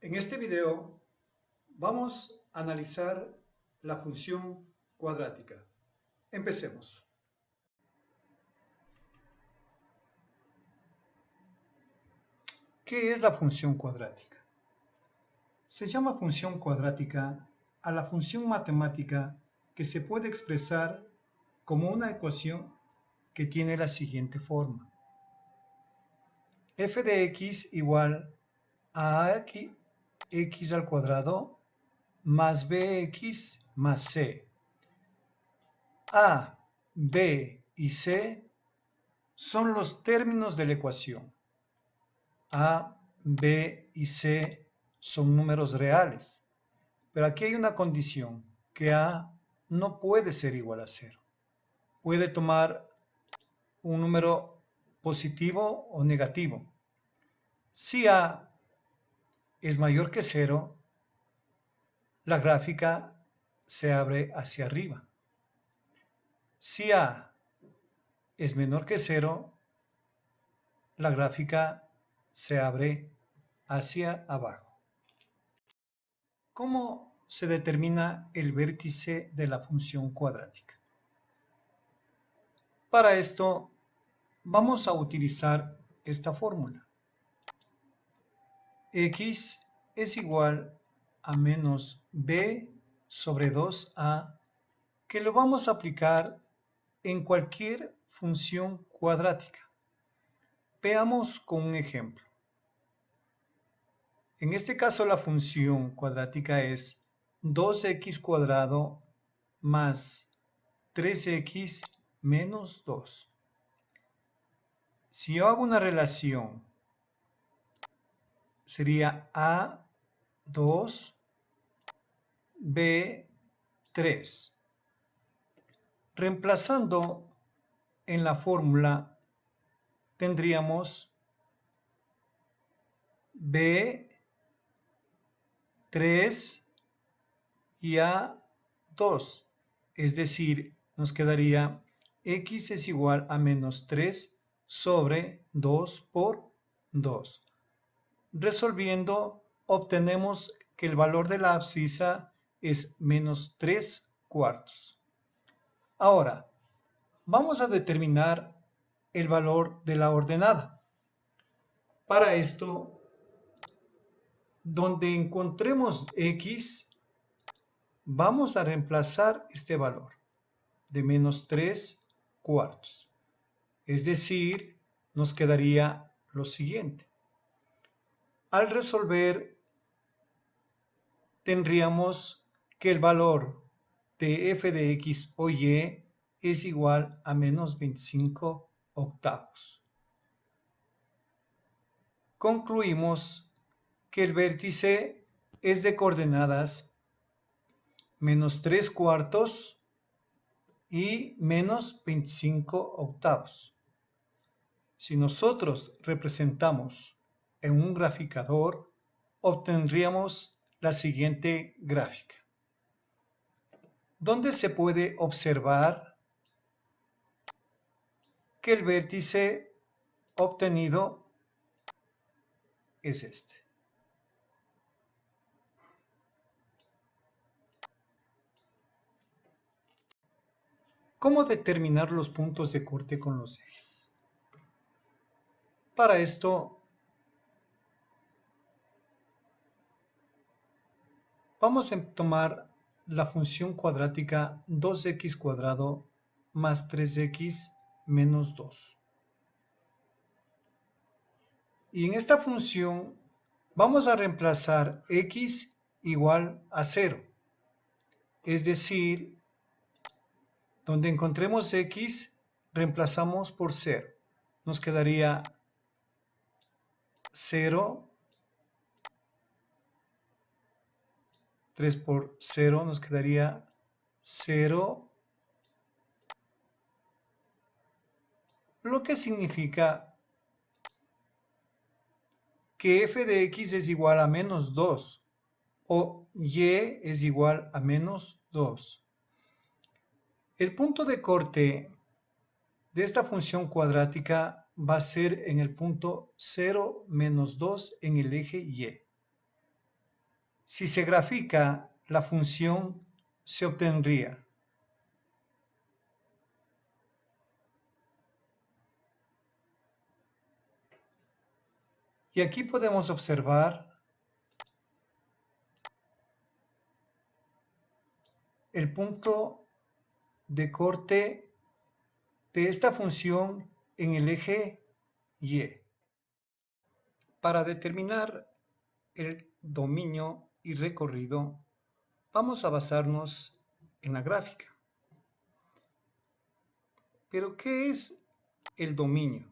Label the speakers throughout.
Speaker 1: En este video vamos a analizar la función cuadrática. Empecemos. ¿Qué es la función cuadrática? Se llama función cuadrática a la función matemática que se puede expresar como una ecuación que tiene la siguiente forma. F de x igual a x al cuadrado más bx más c. A, b y c son los términos de la ecuación. A, b y c son números reales, pero aquí hay una condición, que a no puede ser igual a 0. Puede tomar un número positivo o negativo. Si a es mayor que 0, la gráfica se abre hacia arriba. Si a es menor que 0, la gráfica se abre hacia abajo. ¿Cómo se determina el vértice de la función cuadrática? Para esto vamos a utilizar esta fórmula. X es igual a menos b sobre 2a, que lo vamos a aplicar en cualquier función cuadrática. Veamos con un ejemplo. En este caso la función cuadrática es 2x cuadrado más 3x menos 2. Si yo hago una relación, sería A2, B3. Reemplazando en la fórmula, tendríamos B3 y A2. Es decir, nos quedaría x es igual a menos 3 sobre 2 por 2. Resolviendo, obtenemos que el valor de la abscisa es menos 3/4. Ahora, vamos a determinar el valor de la ordenada. Para esto, donde encontremos x, vamos a reemplazar este valor de menos 3/4. Es decir, nos quedaría lo siguiente. Al resolver, tendríamos que el valor de f de x o y es igual a menos 25/8. Concluimos que el vértice es de coordenadas menos 3/4 y menos 25/8. Si nosotros representamos en un graficador, obtendríamos la siguiente gráfica, donde se puede observar que el vértice obtenido es este. ¿Cómo determinar los puntos de corte con los ejes? Para esto, vamos a tomar la función cuadrática 2x cuadrado más 3x menos 2. Y en esta función vamos a reemplazar x igual a 0. Es decir, donde encontremos x, reemplazamos por 0. Nos quedaría 0. 3 por 0 nos quedaría 0. Lo que significa que f de x es igual a menos 2 o y es igual a menos 2. El punto de corte de esta función cuadrática va a ser en el punto 0, menos 2 en el eje y. Si se grafica, la función se obtendría y aquí podemos observar el punto de corte de esta función en el eje Y. Para determinar el dominio y recorrido, vamos a basarnos en la gráfica. ¿Pero qué es el dominio?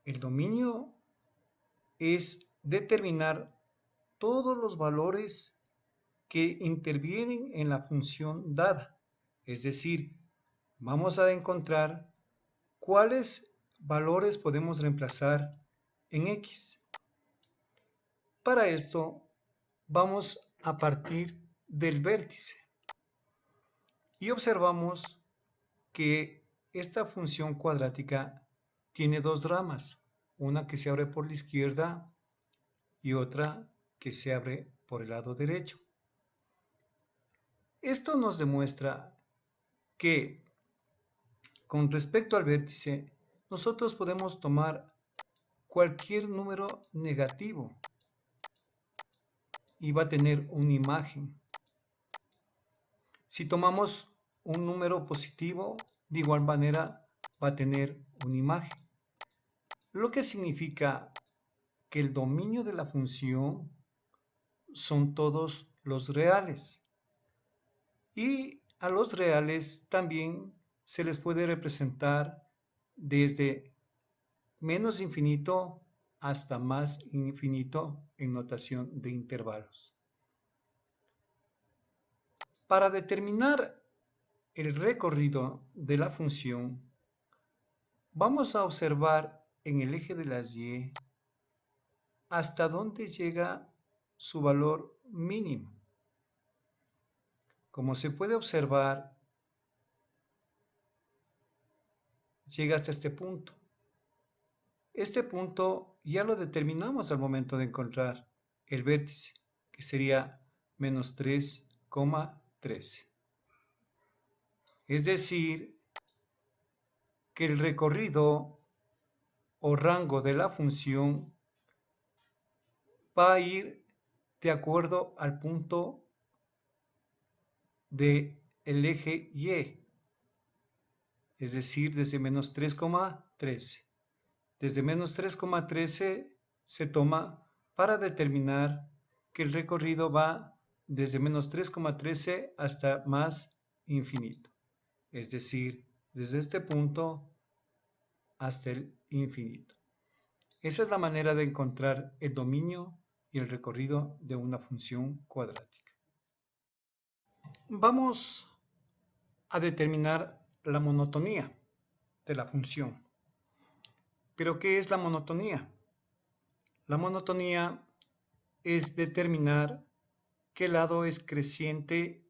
Speaker 1: El dominio es determinar todos los valores que intervienen en la función dada. Es decir, vamos a encontrar cuáles valores podemos reemplazar en X. Para esto, vamos a partir del vértice y observamos que esta función cuadrática tiene dos ramas, una que se abre por la izquierda y otra que se abre por el lado derecho. Esto nos demuestra que con respecto al vértice, nosotros podemos tomar cualquier número negativo y va a tener una imagen. Si tomamos un número positivo, de igual manera va a tener una imagen. Lo que significa que el dominio de la función son todos los reales. Y a los reales también se les puede representar desde menos infinito hasta más infinito en notación de intervalos. Para determinar el recorrido de la función, vamos a observar en el eje de las Y hasta dónde llega su valor mínimo. Como se puede observar, llega hasta este punto. Este punto ya lo determinamos al momento de encontrar el vértice, que sería menos 3,13. Es decir, que el recorrido o rango de la función va a ir de acuerdo al punto del eje Y, es decir, desde menos 3,13. Desde menos 3,13 se toma para determinar que el recorrido va desde menos 3,13 hasta más infinito, es decir, desde este punto hasta el infinito. Esa es la manera de encontrar el dominio y el recorrido de una función cuadrática. Vamos a determinar la monotonía de la función. ¿Pero qué es la monotonía? La monotonía es determinar qué lado es creciente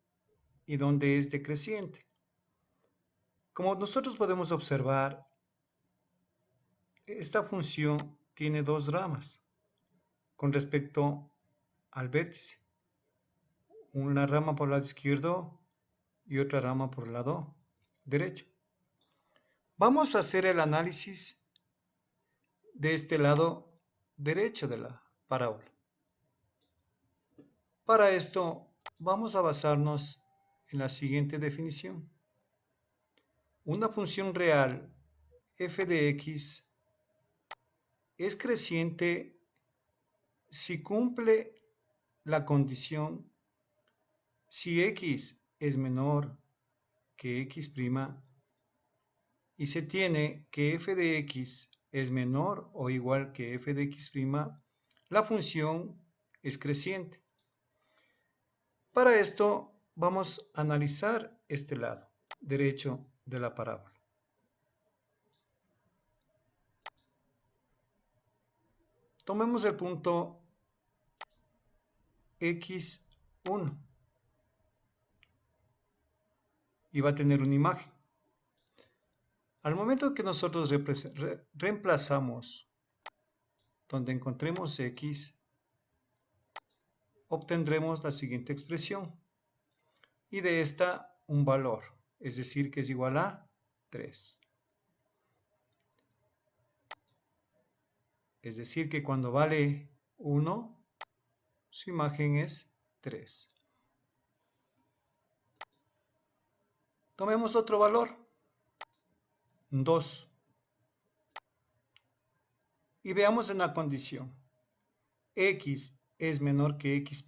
Speaker 1: y dónde es decreciente. Como nosotros podemos observar, esta función tiene dos ramas con respecto al vértice. Una rama por el lado izquierdo y otra rama por el lado derecho. Vamos a hacer el análisis de este lado derecho de la parábola. Para esto, vamos a basarnos en la siguiente definición. Una función real f de x es creciente si cumple la condición si x es menor que x' y se tiene que f de x es menor o igual que f de x', la función es creciente. Para esto vamos a analizar este lado derecho de la parábola. Tomemos el punto x1 y va a tener una imagen. Al momento que nosotros reemplazamos donde encontremos x, obtendremos la siguiente expresión. Y de esta un valor, es decir, que es igual a 3. Es decir, que cuando vale 1, su imagen es 3. Tomemos otro valor, 2. Y veamos en la condición. X es menor que x',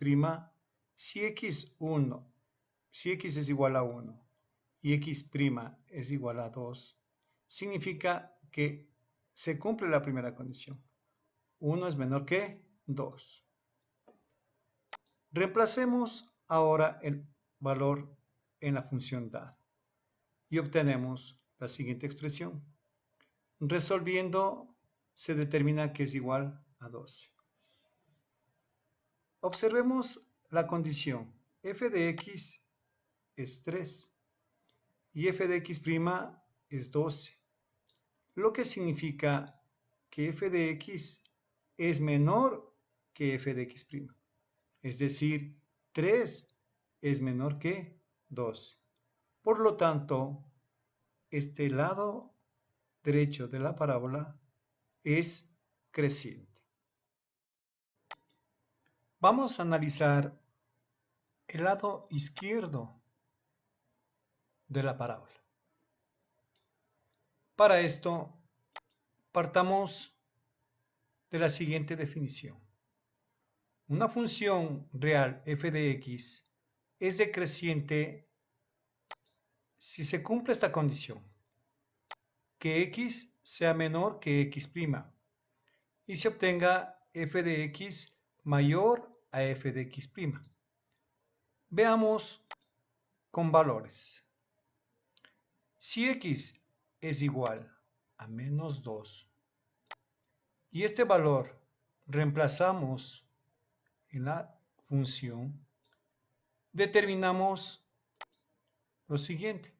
Speaker 1: si x es igual a 1 y x' es igual a 2, significa que se cumple la primera condición. 1 es menor que 2. Reemplacemos ahora el valor en la función dad y obtenemos la siguiente expresión. Resolviendo, se determina que es igual a 12. Observemos la condición. F de x es 3 y f de x' es 12, lo que significa que f de x es menor que f de x'. Es decir, 3 es menor que 12. Por lo tanto, este lado derecho de la parábola es creciente. Vamos a analizar el lado izquierdo de la parábola. Para esto, partamos de la siguiente definición. Una función real f de x es decreciente si se cumple esta condición, que x sea menor que x' y se obtenga f de x mayor a f de x'. Veamos con valores. Si x es igual a menos 2 y este valor reemplazamos en la función, determinamos lo siguiente.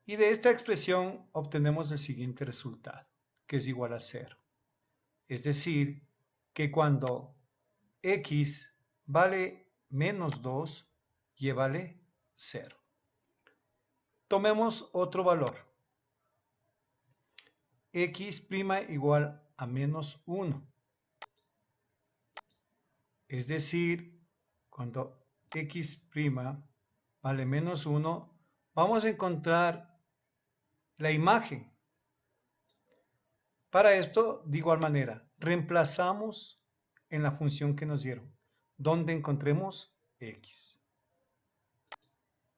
Speaker 1: Y de esta expresión obtenemos el siguiente resultado, que es igual a 0. Es decir, que cuando x vale menos 2, y vale 0. Tomemos otro valor. X' igual a menos 1. Es decir, cuando x' vale menos 1, vamos a encontrar la imagen. Para esto, de igual manera, reemplazamos en la función que nos dieron, donde encontremos x.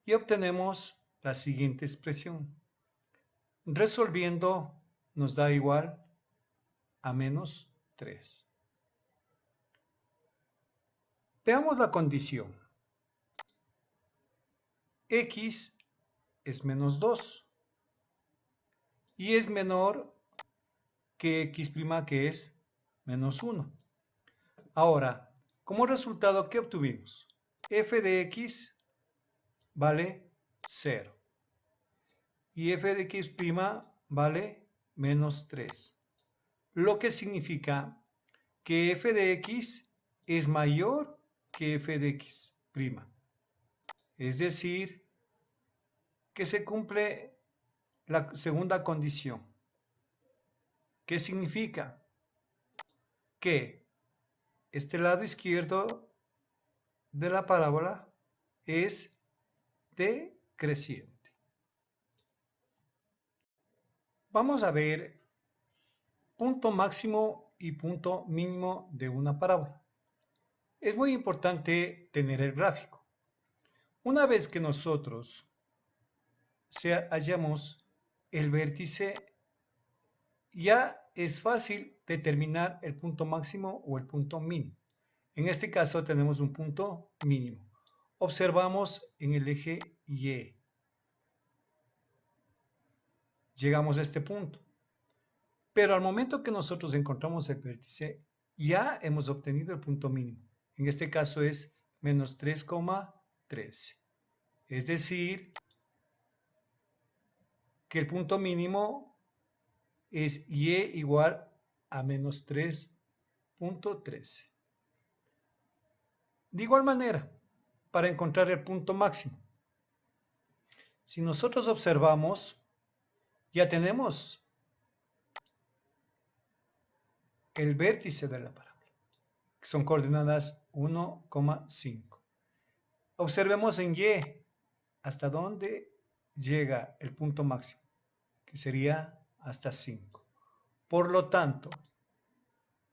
Speaker 1: Y obtenemos la siguiente expresión. Resolviendo nos da igual a menos 3. Veamos la condición. X es menos 2 y es menor que x', que es menos 1. Ahora, como resultado, ¿qué obtuvimos? F de x vale 0 y f de x' vale menos 3, lo que significa que f de x es mayor que f de x'. Es decir, que se cumple la segunda condición. ¿Qué significa? Que este lado izquierdo de la parábola es decreciente. Vamos a ver punto máximo y punto mínimo de una parábola. Es muy importante tener el gráfico. Una vez que nosotros hallamos el vértice, ya es fácil determinar el punto máximo o el punto mínimo. En este caso tenemos un punto mínimo. Observamos en el eje Y. Llegamos a este punto. Pero al momento que nosotros encontramos el vértice, ya hemos obtenido el punto mínimo. En este caso es menos 3,13. Es decir, que el punto mínimo es Y igual a menos 3,13. De igual manera, para encontrar el punto máximo, si nosotros observamos, ya tenemos el vértice de la parábola, que son coordenadas 1,5. Observemos en Y hasta dónde llega el punto máximo, que sería hasta 5. Por lo tanto,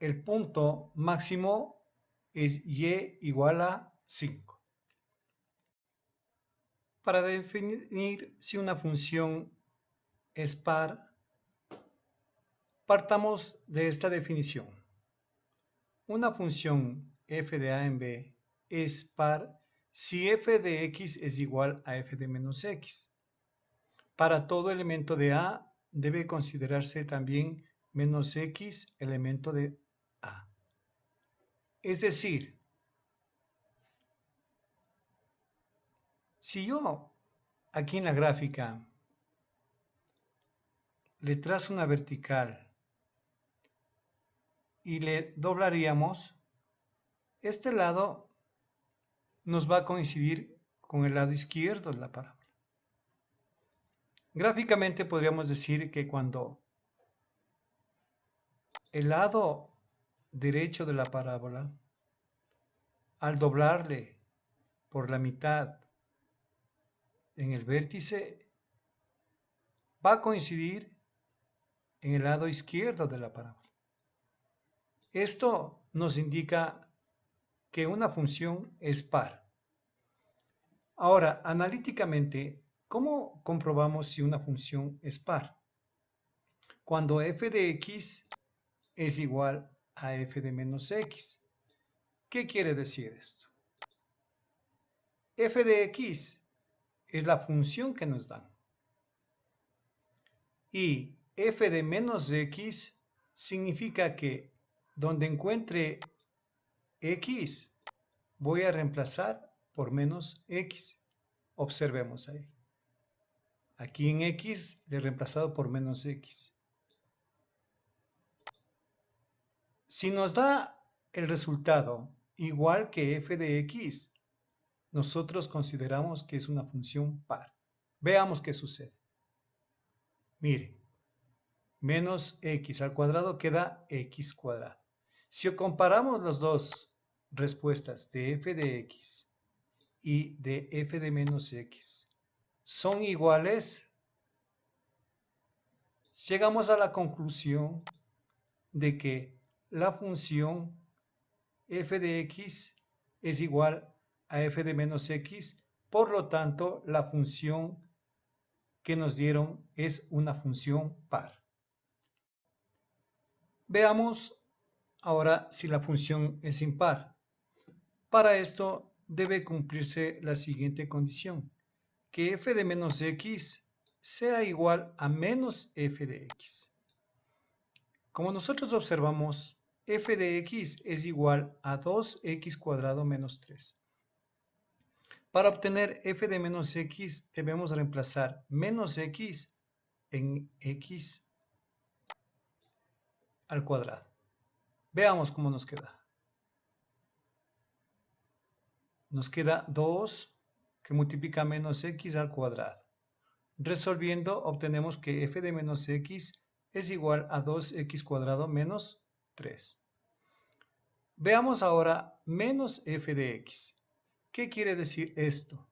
Speaker 1: el punto máximo es Y igual a 5. Para definir si una función es par, partamos de esta definición. Una función f de a en b es par si f de x es igual a f de menos x. Para todo elemento de a debe considerarse también menos x elemento de a. Es decir, si yo aquí en la gráfica le trazo una vertical y le doblaríamos, este lado nos va a coincidir con el lado izquierdo de la parábola. Gráficamente podríamos decir que cuando el lado derecho de la parábola, al doblarle por la mitad en el vértice, va a coincidir en el lado izquierdo de la parábola. Esto nos indica que una función es par. Ahora, analíticamente, ¿cómo comprobamos si una función es par? Cuando f de x es igual a f de menos x. ¿Qué quiere decir esto? F de x es la función que nos dan. Y f de menos x significa que donde encuentre x, voy a reemplazar por menos x. Observemos ahí. Aquí en x le he reemplazado por menos x. Si nos da el resultado igual que f de x, nosotros consideramos que es una función par. Veamos qué sucede. Miren, menos x al cuadrado queda x cuadrado. Si comparamos las dos respuestas de f de x y de f de menos x, son iguales, llegamos a la conclusión de que la función f de x es igual a f de menos x, por lo tanto, la función que nos dieron es una función par. Veamos ahora si la función es impar. Para esto debe cumplirse la siguiente condición, que f de menos x sea igual a menos f de x. Como nosotros observamos, f de x es igual a 2x cuadrado menos 3. Para obtener f de menos x debemos reemplazar menos x en x al cuadrado. Veamos cómo nos queda. Nos queda 2 que multiplica menos x al cuadrado. Resolviendo obtenemos que f de menos x es igual a 2x cuadrado menos 3. Veamos ahora menos f de x. ¿Qué quiere decir esto?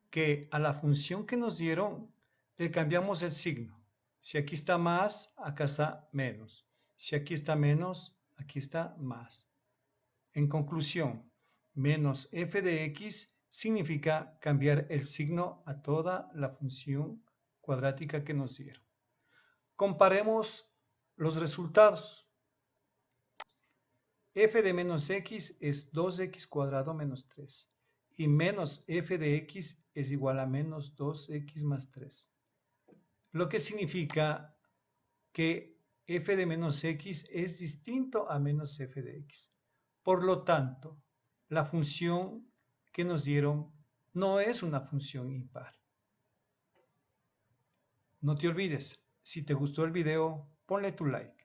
Speaker 1: Que a la función que nos dieron le cambiamos el signo. Si aquí está más, acá está menos. Si aquí está menos, aquí está más. En conclusión, menos f de x significa cambiar el signo a toda la función cuadrática que nos dieron. Comparemos los resultados. F de menos x es 2x cuadrado menos 3 y menos f de x es igual a menos 2x más 3. Lo que significa que f de menos x es distinto a menos f de x. Por lo tanto, la función que nos dieron no es una función impar. No te olvides, si te gustó el video, ponle tu like.